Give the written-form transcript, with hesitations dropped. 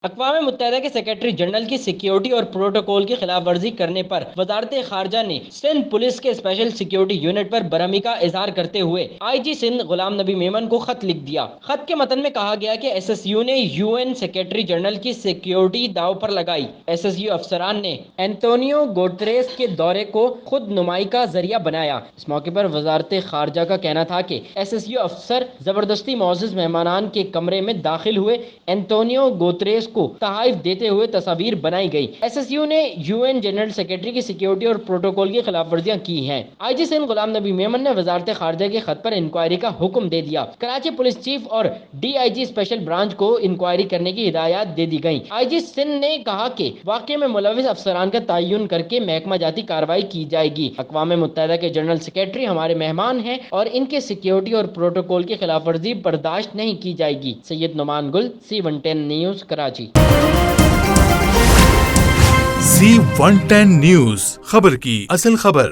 اقوام متحدہ کے سیکرٹری جنرل کی سیکیورٹی اور پروٹوکول کی خلاف ورزی کرنے پر وزارت خارجہ نے سندھ پولیس کے اسپیشل سیکیورٹی یونٹ پر برہمی کا اظہار کرتے ہوئے آئی جی سندھ غلام نبی میمن کو خط لکھ دیا۔ خط کے متن میں کہا گیا کہ ایس ایس یو نے یو این سیکرٹری جنرل کی سیکیورٹی داؤ پر لگائی۔ ایس ایس یو افسران نے اینٹونیو گوٹریس کے دورے کو خود نمائی کا ذریعہ بنایا۔ اس موقع پر وزارت خارجہ کا کہنا تھا کہ ایس ایس یو افسر زبردستی معزز مہمانان کے کمرے میں داخل ہوئے۔ اینٹونیو گوتریس کو تحائف دیتے ہوئے تصاویر بنائی گئی۔ ایس ایس یو نے یو این جنرل سیکرٹری کی سیکیورٹی اور پروٹوکول کی خلاف ورزیاں کی ہیں۔ آئی جی سندھ غلام نبی میمن نے وزارت خارجہ کے خط پر انکوائری کا حکم دے دیا۔ کراچی پولیس چیف اور D I G special branch کو انکوائری کرنے کی ہدایات دے دی گئیں۔ آئی جی سندھ نے کہا کہ واقعے میں ملوث افسران کا تعین کر کے محکمہ جاتی کارروائی کی جائے گی۔ اقوام متحدہ کے جنرل سیکرٹری ہمارے مہمان ہیں اور ان کے سیکیورٹی اور پروٹوکول کی خلاف ورزی برداشت نہیں کی جائے گی۔ سید نعمان گل، C110 news, Karachi. C110 news, خبر کی اصل خبر۔